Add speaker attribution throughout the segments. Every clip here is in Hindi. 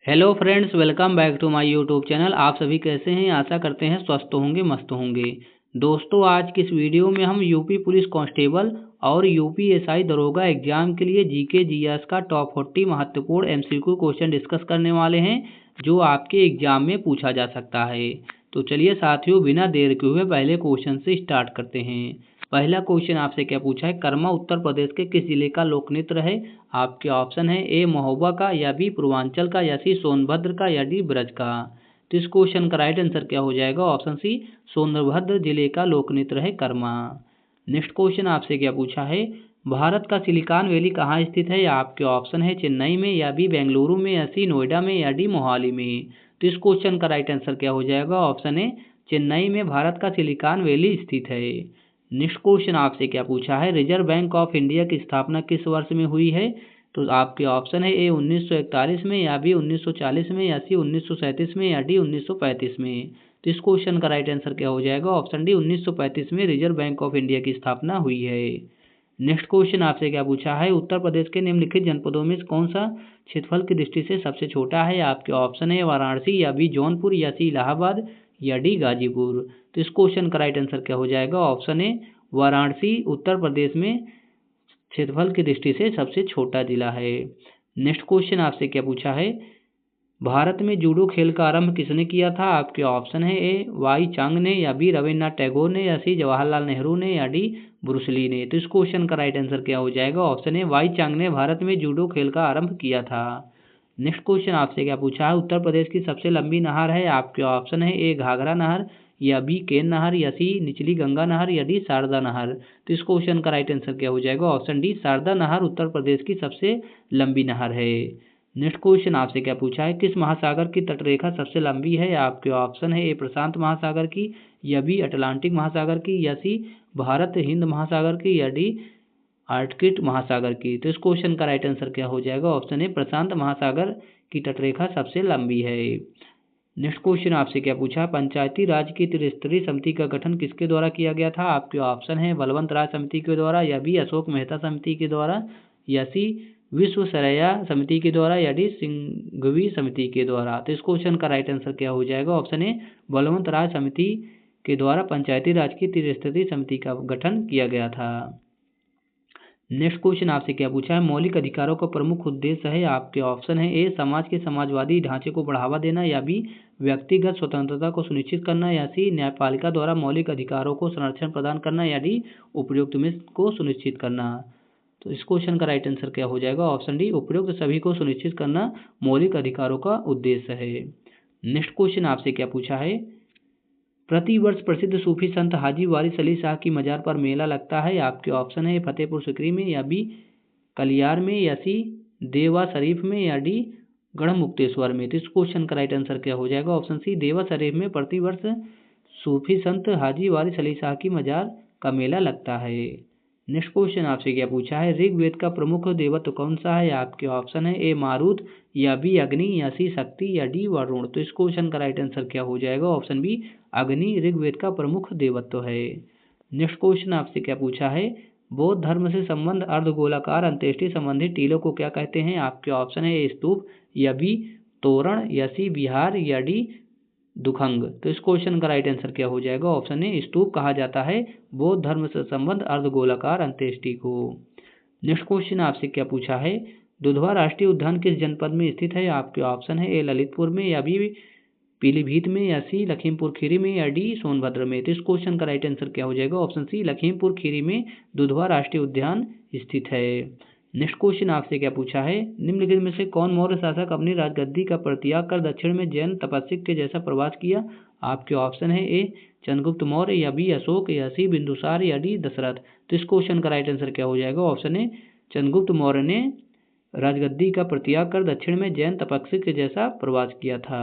Speaker 1: Hello friends, welcome back to my YouTube channel. आप सभी कैसे हैं? आशा करते हैं स्वस्थ होंगे, मस्त होंगे। दोस्तों, आज की इस वीडियो में हम यूपी पुलिस कांस्टेबल और यूपीएसआई दरोगा एग्जाम के लिए जीके जीएस का टॉप 40 महत्वपूर्ण एमसीक्यू क्वेश्चन डिस्कस करने वाले हैं, जो आपके एग्जाम में पूछा जा सकता है। तो चलिए साथियों, बिना देर के हुए पहले क्वेश्चन से स्टार्ट करते हैं। पहला क्वेश्चन आपसे क्या पूछा है? कर्मा उत्तर प्रदेश के किस जिले का लोक नृत्य है? आपके ऑप्शन है ए महोबा का, या बी पूर्वांचल का, या सी सोनभद्र का, या डी ब्रज का। तो इस क्वेश्चन का राइट आंसर क्या हो जाएगा? ऑप्शन सी सोनभद्र जिले का लोक नृत्य है कर्मा। नेक्स्ट क्वेश्चन आपसे क्या पूछा है? भारत का सिलिकॉन वैली कहाँ स्थित है? आपके ऑप्शन है चेन्नई में, या बी बेंगलुरु में, या सी नोएडा में, या डी मोहाली में। तो इस क्वेश्चन का राइट आंसर क्या हो जाएगा? ऑप्शन है चेन्नई में भारत का सिलिकॉन वैली स्थित है। नेक्स्ट क्वेश्चन आपसे क्या पूछा है? रिजर्व बैंक ऑफ इंडिया की स्थापना किस वर्ष में हुई है? तो आपके ऑप्शन है ए 1941 में, या बी 1940 में, या सी 1937 में, या डी 1935 में। तो इस क्वेश्चन का राइट आंसर क्या हो जाएगा? ऑप्शन डी 1935 में रिजर्व बैंक ऑफ इंडिया की स्थापना हुई है। नेक्स्ट क्वेश्चन आपसे क्या पूछा है? उत्तर प्रदेश के निम्नलिखित जनपदों में कौन सा क्षेत्रफल की दृष्टि से सबसे छोटा है? आपके ऑप्शन है वाराणसी, या बी जौनपुर, या सी इलाहाबाद, या डी गाजीपुर। तो इस क्वेश्चन का राइट आंसर क्या हो जाएगा? ऑप्शन है वाराणसी उत्तर प्रदेश में क्षेत्रफल की दृष्टि से सबसे छोटा जिला है। नेक्स्ट क्वेश्चन आपसे क्या पूछा है? भारत में जूडो खेल का आरंभ किसने किया था? आपके ऑप्शन है ए वाई चांग ने, या बी रविन्द्रनाथ टैगोर ने, या सी जवाहरलाल नेहरू ने, या डी ब्रूसली ने। तो इस क्वेश्चन का राइट आंसर क्या हो जाएगा? ऑप्शन है वाई चांग ने भारत में जूडो खेल का आरंभ किया था। नेक्स्ट क्वेश्चन आपसे क्या पूछा है? उत्तर प्रदेश की सबसे लंबी नहर है? आपके ऑप्शन है ए घाघरा नहर, या बी केन नहर, या सी निचली गंगा नहर, या डी शारदा नहर। तो इस क्वेश्चन का राइट आंसर क्या हो जाएगा? ऑप्शन डी शारदा नहर उत्तर प्रदेश की सबसे लंबी नहर है। नेक्स्ट क्वेश्चन आपसे क्या पूछा है? किस महासागर की तटरेखा सबसे लंबी है? आपके ऑप्शन है ए प्रशांत महासागर की, या बी अटलांटिक महासागर की, या सी भारत हिंद महासागर की, या डी आर्कटिक महासागर की। तो इस क्वेश्चन का राइट आंसर क्या हो जाएगा? ऑप्शन है प्रशांत महासागर की तटरेखा सबसे लंबी है। नेक्स्ट क्वेश्चन आपसे क्या पूछा? पंचायती राज की त्रिस्तरीय समिति का गठन किसके द्वारा किया गया था? आपके ऑप्शन है बलवंत राय समिति के द्वारा, या बी अशोक मेहता समिति के द्वारा, या सी विश्वेश्वरैया समिति के द्वारा, या डी सिंघवी समिति के द्वारा। तो इस क्वेश्चन का राइट आंसर क्या हो जाएगा? ऑप्शन है बलवंत राय समिति के द्वारा पंचायती राज की त्रिस्तरीय समिति का गठन किया गया था। नेक्स्ट क्वेश्चन आपसे क्या पूछा है? मौलिक अधिकारों का प्रमुख उद्देश्य है? आपके ऑप्शन है ए समाज के समाजवादी ढांचे को बढ़ावा देना, या बी व्यक्तिगत स्वतंत्रता को सुनिश्चित करना, या सी न्यायपालिका द्वारा मौलिक अधिकारों को संरक्षण प्रदान करना, या डी उपयुक्त में को सुनिश्चित करना। तो इस क्वेश्चन का राइट आंसर क्या हो जाएगा? ऑप्शन डी उपयुक्त सभी को सुनिश्चित करना मौलिक अधिकारों का उद्देश्य है। नेक्स्ट क्वेश्चन आपसे क्या पूछा है? प्रति वर्ष प्रसिद्ध सूफी संत हाजी वारिस अली शाह की मजार पर मेला लगता है? आपके ऑप्शन है फतेहपुर सिकरी में, या बी कलियार में, या सी देवा शरीफ में, या डी गढ़मुक्तेश्वर में। तो इस क्वेश्चन का राइट आंसर क्या हो जाएगा? ऑप्शन सी देवा शरीफ में प्रति वर्ष सूफी संत हाजी वारिस अली शाह की मजार का मेला लगता है। नेक्स्ट क्वेश्चन आपसे क्या पूछा है? ऋग्वेद का प्रमुख देवत्व कौन सा है? आपके ऑप्शन है ए मारुत, या बी अग्नि, या सी शक्ति, या डी वरुण। तो इस क्वेश्चन का राइट आंसर क्या हो जाएगा? ऑप्शन बी अग्नि ऋग्वेद का प्रमुख देवत्व है। नेक्स्ट क्वेश्चन आपसे क्या पूछा है? बौद्ध धर्म से संबंध अर्धगोलाकार अंत्येष्टि संबंधित टीलों को क्या कहते हैं? आपके ऑप्शन है ए स्तूप, या बी तोरण, या सी विहार, या डी दुखंग। तो इस क्वेश्चन का राइट आंसर क्या हो जाएगा? ऑप्शन ए स्तूप कहा जाता है बौद्ध धर्म से संबंध अर्धगोलाकार अंत्येष्टि को। नेक्स्ट क्वेश्चन आपसे क्या पूछा है? दुधवा राष्ट्रीय उद्यान किस जनपद में स्थित है? आपके ऑप्शन है ए ललितपुर में, या बी पीलीभीत में, या सी लखीमपुर खीरी में, या डी सोनभद्र में। तो इस क्वेश्चन का राइट आंसर क्या हो जाएगा? ऑप्शन सी लखीमपुर खीरी में दुधवा राष्ट्रीय उद्यान स्थित है। नेक्स्ट क्वेश्चन आपसे क्या पूछा है? निम्नलिखित में से कौन मौर्य शासक अपनी राजगद्दी का परित्याग कर दक्षिण में जैन तपस्विक के जैसा प्रवास किया? आपके ऑप्शन है ए चंद्रगुप्त मौर्य, या बी अशोक, या सी बिंदुसार, या डी दशरथ। तो इस क्वेश्चन का राइट आंसर क्या हो जाएगा? ऑप्शन ए चंद्रगुप्त मौर्य ने राजगद्दी का परित्याग कर दक्षिण में जैन तपस्विक के जैसा प्रवास किया था।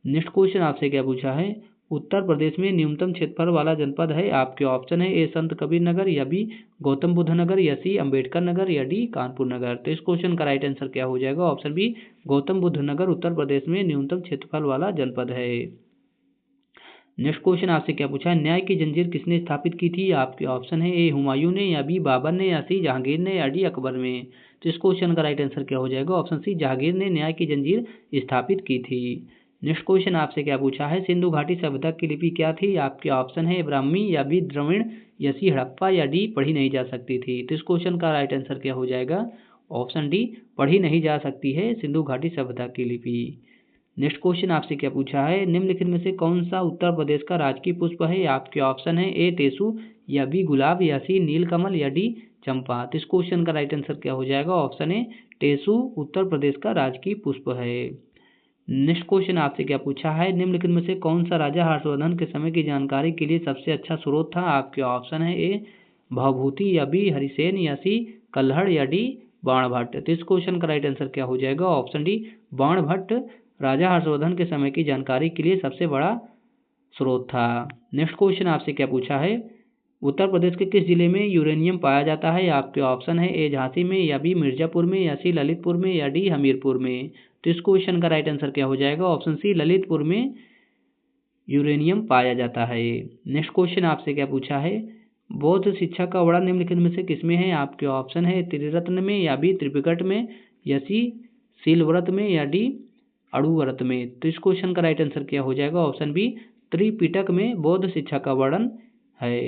Speaker 1: नेक्स्ट क्वेश्चन आपसे क्या पूछा है? उत्तर प्रदेश में न्यूनतम क्षेत्रफल वाला जनपद है? आपके ऑप्शन है ए संत कबीर नगर, या बी गौतम बुद्ध नगर, या सी अम्बेडकर नगर, या डी कानपुर नगर। तो इस क्वेश्चन का राइट आंसर क्या हो जाएगा? ऑप्शन बी गौतम बुद्ध नगर उत्तर प्रदेश में न्यूनतम क्षेत्रफल वाला जनपद है। नेक्स्ट क्वेश्चन आपसे क्या पूछा है, न्याय की जंजीर किसने स्थापित की थी? आपके ऑप्शन है ए हुमायूं ने, या बी बाबर ने, या सी जहांगीर ने, या डी अकबर में। तो इस क्वेश्चन का राइट आंसर क्या हो जाएगा? ऑप्शन सी जहांगीर ने न्याय की जंजीर स्थापित की थी। नेक्स्ट क्वेश्चन आपसे क्या पूछा है, सिंधु घाटी सभ्यता की लिपि क्या थी? आपके ऑप्शन है ब्राह्मी, या बी द्रविड़, या सी हड़प्पा, या डी पढ़ी नहीं जा सकती थी। तो इस क्वेश्चन का राइट आंसर क्या हो जाएगा? ऑप्शन डी पढ़ी नहीं जा सकती है सिंधु घाटी सभ्यता की लिपि। नेक्स्ट क्वेश्चन आपसे क्या पूछा है, निम्नलिखित में से कौन सा उत्तर प्रदेश का राजकीय पुष्प है? आपके ऑप्शन है ए टेसू, या बी गुलाब, या सी नीलकमल, या डी चंपा। तो इस क्वेश्चन का राइट आंसर क्या हो जाएगा? ऑप्शन ए टेसू उत्तर प्रदेश का राजकीय पुष्प है। नेक्स्ट क्वेश्चन आपसे क्या पूछा है, निम्नलिखित में से कौन सा राजा हर्षवर्धन के समय की जानकारी के लिए सबसे अच्छा स्रोत था? आपके ऑप्शन है ए भवभूति, या बी हरिसेन, या सी कल्हड़, या डी बाणभट्ट। तो इस क्वेश्चन का राइट आंसर क्या हो जाएगा? ऑप्शन डी बाणभट्ट राजा हर्षवर्धन के समय की जानकारी के लिए सबसे बड़ा स्रोत था। नेक्स्ट क्वेश्चन आपसे क्या पूछा है, उत्तर प्रदेश के किस जिले में यूरेनियम पाया जाता है? आपके ऑप्शन है ए झांसी में, या बी मिर्जापुर में, या सी ललितपुर में, या डी हमीरपुर में। तो इस क्वेश्चन का राइट आंसर क्या हो जाएगा? ऑप्शन सी ललितपुर में यूरेनियम पाया जाता है। नेक्स्ट क्वेश्चन आपसे क्या पूछा है, बौद्ध शिक्षा का वर्णन निम्नलिखित में से किसमें है? आपके ऑप्शन है त्रिरत्न में, या बी त्रिपिटक में, या सी शीलव्रत में, या डी अणुव्रत में। तो इस क्वेश्चन का राइट आंसर क्या हो जाएगा? ऑप्शन बी त्रिपिटक में बौद्ध शिक्षा का वर्णन है।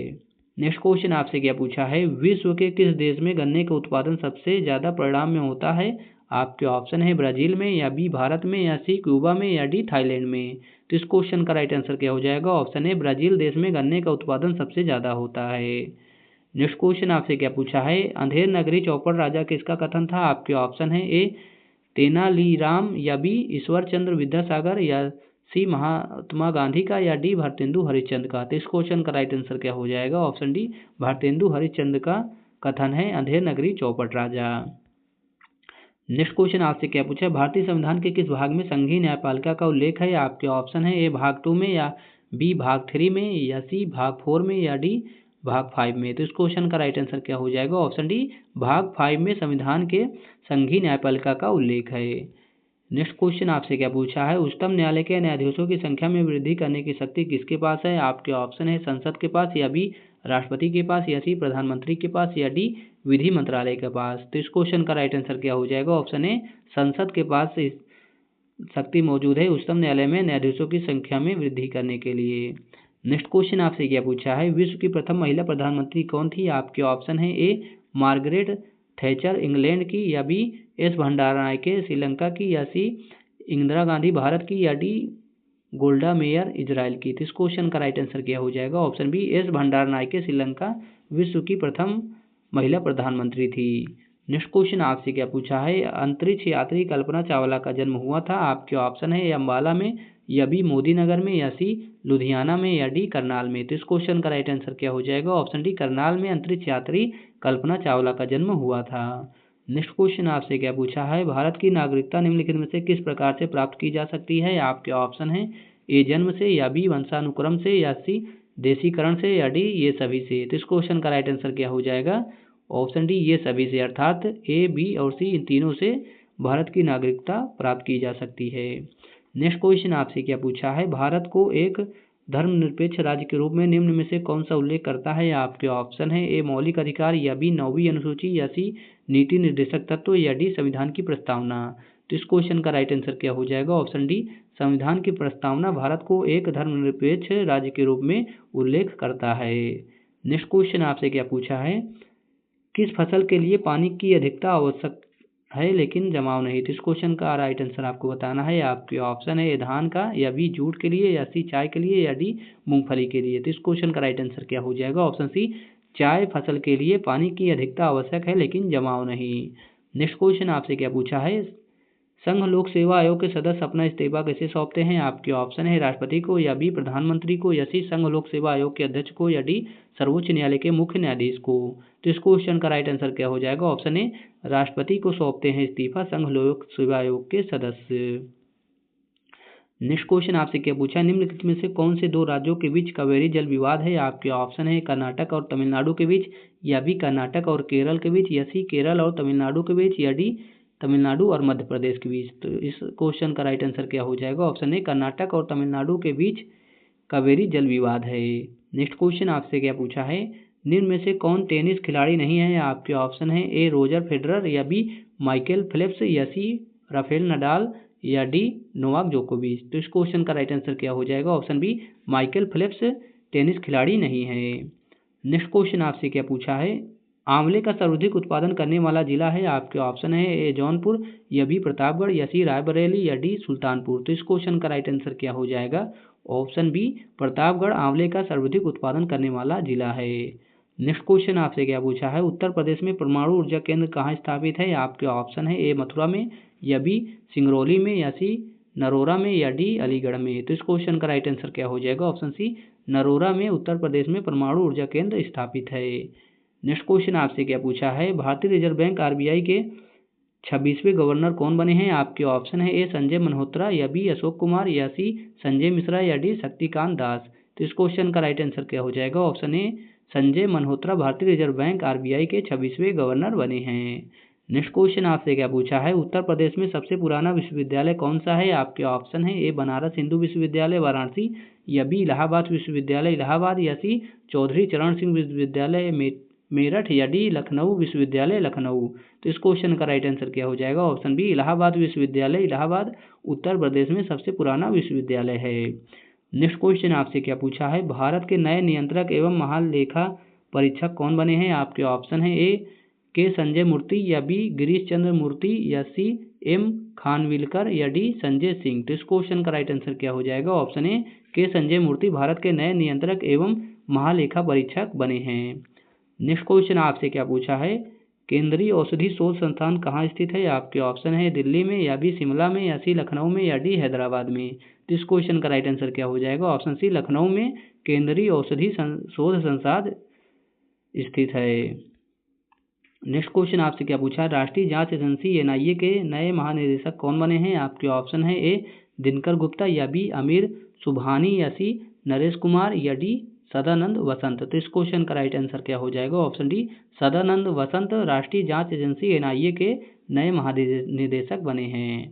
Speaker 1: नेक्स्ट क्वेश्चन आपसे क्या पूछा है, विश्व के किस देश में गन्ने का उत्पादन सबसे ज्यादा परिणाम में होता है? आपके ऑप्शन है ब्राजील में, या बी भारत में, या सी क्यूबा में, या डी थाईलैंड में। तो इस क्वेश्चन का राइट आंसर क्या हो जाएगा? ऑप्शन है ब्राजील देश में गन्ने का उत्पादन सबसे ज्यादा होता है। नेक्स्ट क्वेश्चन आपसे क्या पूछा है, अंधेर नगरी चौपड़ राजा किसका कथन था? आपके ऑप्शन है ए तेनालीराम, या बी ईश्वर चंद्र विद्यासागर, या सी महात्मा गांधी का, या डी भारतेंदु हरिश्चंद्र का। तो इस क्वेश्चन का राइट आंसर क्या हो जाएगा? ऑप्शन डी भारतेंदु हरिश्चंद्र का कथन है अंधेर नगरी चौपड़ राजा। नेक्स्ट क्वेश्चन आपसे क्या पूछा है, भारतीय संविधान के किस भाग में संघीय न्यायपालिका का उल्लेख है? आपके ऑप्शन है ए भाग 2 में, या बी भाग 3 में, या सी भाग 4 में, या डी भाग 5 में। तो इस क्वेश्चन का राइट आंसर क्या हो जाएगा? ऑप्शन डी भाग 5 में संविधान के संघीय न्यायपालिका का उल्लेख है। नेक्स्ट क्वेश्चन आपसे क्या पूछा है, उच्चतम न्यायालय के न्यायाधीशों की संख्या में वृद्धि करने की शक्ति किसके पास है? आपके ऑप्शन है संसद के पास, या बी राष्ट्रपति के पास, या सी प्रधानमंत्री के पास, या डी विधि मंत्रालय के पास। तो इस क्वेश्चन का राइट आंसर क्या हो जाएगा? ऑप्शन ए संसद के पास शक्ति मौजूद है उच्चतम न्यायालय में न्यायाधीशों की संख्या में वृद्धि करने के लिए। नेक्स्ट क्वेश्चन आपसे क्या पूछा है, विश्व की प्रथम महिला प्रधानमंत्री कौन थी? आपके ऑप्शन है ए मार्गरेट थैचर इंग्लैंड की, या बी एस भंडारनायके श्रीलंका की, या सी इंदिरा गांधी भारत की, या डी गोल्डा मेयर इजराइल की। तो इस क्वेश्चन का राइट आंसर क्या हो जाएगा? Option B S Bhandaranaike Sri Lanka विश्व की प्रथम महिला प्रधानमंत्री थी। नेक्स्ट क्वेश्चन आपसे क्या पूछा है, अंतरिक्ष यात्री कल्पना चावला का जन्म हुआ था? आपके ऑप्शन है अम्बाला में, या बी मोदी नगर में, या सी लुधियाना में, या डी करनाल में। तो इस क्वेश्चन का राइट आंसर क्या हो जाएगा? ऑप्शन डी करनाल में अंतरिक्ष यात्री कल्पना चावला का जन्म हुआ था। नेक्स्ट क्वेश्चन आपसे क्या पूछा है, भारत की नागरिकता निम्नलिखित में से किस प्रकार से प्राप्त की जा सकती है? आपके ऑप्शन है ए जन्म से, या बी वंशानुक्रम से, या सी देशीकरण से, या डी ये सभी से। तो इस क्वेश्चन का राइट आंसर क्या हो जाएगा? ऑप्शन डी ये सभी से, अर्थात ए बी और सी इन तीनों से भारत की नागरिकता प्राप्त की जा सकती है। नेक्स्ट क्वेश्चन आपसे क्या पूछा है, भारत को एक धर्मनिरपेक्ष राज्य के रूप में निम्न में से कौन सा उल्लेख करता है? आपके ऑप्शन है ए मौलिक अधिकार, या बी 9वीं अनुसूची, या सी नीति निर्देशक तत्व, या डी संविधान की प्रस्तावना। तो इस क्वेश्चन का राइट आंसर क्या हो जाएगा? ऑप्शन डी संविधान की प्रस्तावना भारत को एक धर्मनिरपेक्ष राज्य के रूप में उल्लेख करता है। नेक्स्ट क्वेश्चन आपसे क्या पूछा है, किस फसल के लिए पानी की अधिकता आवश्यक है लेकिन जमाव नहीं? तो इस क्वेश्चन का राइट आंसर आपको बताना है। आपके ऑप्शन है धान का, या बी जूट के लिए, या सी चाय के लिए, या डी मूंगफली के लिए। तो इस क्वेश्चन का राइट आंसर क्या हो जाएगा? ऑप्शन सी चाय फसल के लिए पानी की अधिकता आवश्यक है लेकिन जमाव नहीं। नेक्स्ट क्वेश्चन आपसे क्या पूछा है, संघ लोक सेवा आयोग के सदस्य अपना इस्तीफा कैसे सौंपते हैं? आपके ऑप्शन है राष्ट्रपति को, या बी प्रधानमंत्री को, या सी संघ लोक सेवा आयोग के अध्यक्ष को, या डी सर्वोच्च न्यायालय के मुख्य न्यायाधीश को। तो इस क्वेश्चन का राइट आंसर क्या हो जाएगा? ऑप्शन ए राष्ट्रपति को सौंपते हैं इस्तीफा संघ लोक सेवा आयोग के सदस्य। नेक्स्ट क्वेश्चन आपसे क्या पूछा, निम्नलिखित में से कौन से दो राज्यों के बीच कावेरी जल विवाद है? आपके ऑप्शन है कर्नाटक और तमिलनाडु के बीच, या बी कर्नाटक और केरल के बीच, या सी केरल और तमिलनाडु के बीच, या डी तमिलनाडु और मध्य प्रदेश के बीच। तो इस क्वेश्चन का राइट आंसर क्या हो जाएगा? ऑप्शन ए कर्नाटक और तमिलनाडु के बीच कावेरी जल विवाद है। नेक्स्ट क्वेश्चन आपसे क्या पूछा है, निम्न में से कौन टेनिस खिलाड़ी नहीं है? आपके ऑप्शन है ए रोजर फेडरर, या बी माइकल फेल्प्स, या सी राफेल नडाल, या डी नोवाक जोकोविच। तो इस क्वेश्चन का राइट आंसर क्या हो जाएगा? Option B Michael Phelps tennis खिलाड़ी नहीं है। नेक्स्ट क्वेश्चन आपसे क्या पूछा है, आंवले का सर्वाधिक उत्पादन करने वाला जिला है? आपके ऑप्शन है ए जौनपुर, या बी प्रतापगढ़, या सी रायबरेली, या डी सुल्तानपुर। तो इस क्वेश्चन का राइट आंसर क्या हो जाएगा? ऑप्शन बी प्रतापगढ़ आंवले का सर्वाधिक उत्पादन करने वाला जिला है। नेक्स्ट क्वेश्चन आपसे क्या पूछा है, उत्तर प्रदेश में परमाणु ऊर्जा केंद्र कहाँ स्थापित है? आपके ऑप्शन है ए मथुरा में, या बी सिंगरौली में, या सी नरोरा में, या डी अलीगढ़ में। तो इस क्वेश्चन का राइट आंसर क्या हो जाएगा? ऑप्शन सी नरोरा में उत्तर प्रदेश में परमाणु ऊर्जा केंद्र स्थापित है। नेक्स्ट क्वेश्चन आपसे क्या पूछा है, भारतीय रिजर्व बैंक आरबीआई के 26वें गवर्नर कौन बने हैं? आपके ऑप्शन है ए संजय मल्होत्रा, या बी अशोक कुमार, या सी संजय मिश्रा, या डी शक्तिकांत दास। तो इस क्वेश्चन का राइट आंसर क्या हो जाएगा? ऑप्शन ए संजय मल्होत्रा भारतीय रिजर्व बैंक आरबीआई के 26वें गवर्नर बने हैं। नेक्स्ट क्वेश्चन आपसे क्या पूछा है, उत्तर प्रदेश में सबसे पुराना विश्वविद्यालय कौन सा है? आपके ऑप्शन है ए बनारस हिंदू विश्वविद्यालय वाराणसी, या बी इलाहाबाद विश्वविद्यालय इलाहाबाद, या सी चौधरी चरण सिंह विश्वविद्यालय मेरठ, या डी लखनऊ विश्वविद्यालय लखनऊ। तो इस क्वेश्चन का राइट आंसर क्या हो जाएगा? ऑप्शन बी इलाहाबाद विश्वविद्यालय इलाहाबाद उत्तर प्रदेश में सबसे पुराना विश्वविद्यालय है। नेक्स्ट क्वेश्चन आपसे क्या पूछा है, भारत के नए नियंत्रक एवं महालेखा परीक्षक कौन बने हैं? आपके ऑप्शन है ए के संजय मूर्ति, या बी गिरीश चंद्र मूर्ति, या सी एम खानविलकर, या डी संजय सिंह। तो इस क्वेश्चन का राइट आंसर क्या हो जाएगा? ऑप्शन ए के संजय मूर्ति भारत के नए नियंत्रक एवं महालेखा परीक्षक बने हैं। नेक्स्ट क्वेश्चन आपसे क्या पूछा है, केंद्रीय औषधि शोध संस्थान कहाँ स्थित है? आपके ऑप्शन है दिल्ली में, या बी शिमला में, या सी लखनऊ में, या डी हैदराबाद में। तो इस क्वेश्चन का राइट आंसर क्या हो जाएगा? ऑप्शन सी लखनऊ में केंद्रीय औषधि शोध संस्थान स्थित है। नेक्स्ट क्वेश्चन आपसे क्या पूछा है, राष्ट्रीय जांच एजेंसी एनआईए के नए महानिदेशक कौन बने हैं? आपके ऑप्शन है ए दिनकर गुप्ता, या बी आमिर सुबहानी, या सी नरेश कुमार, या डी सदानंद वसंत। तो इस क्वेश्चन का राइट आंसर क्या हो जाएगा? ऑप्शन डी सदानंद वसंत राष्ट्रीय जांच एजेंसी एनआईए के नए महानिदेशक बने हैं।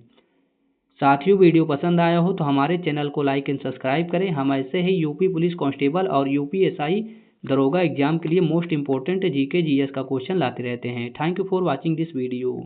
Speaker 1: साथियों, वीडियो पसंद आया हो तो हमारे चैनल को लाइक एंड सब्सक्राइब करें। हम ऐसे ही यूपी पुलिस कांस्टेबल और यूपीएसआई दरोगा एग्जाम के लिए मोस्ट इंपोर्टेंट जीके जीएस का क्वेश्चन लाते रहते हैं। Thank you for watching this video.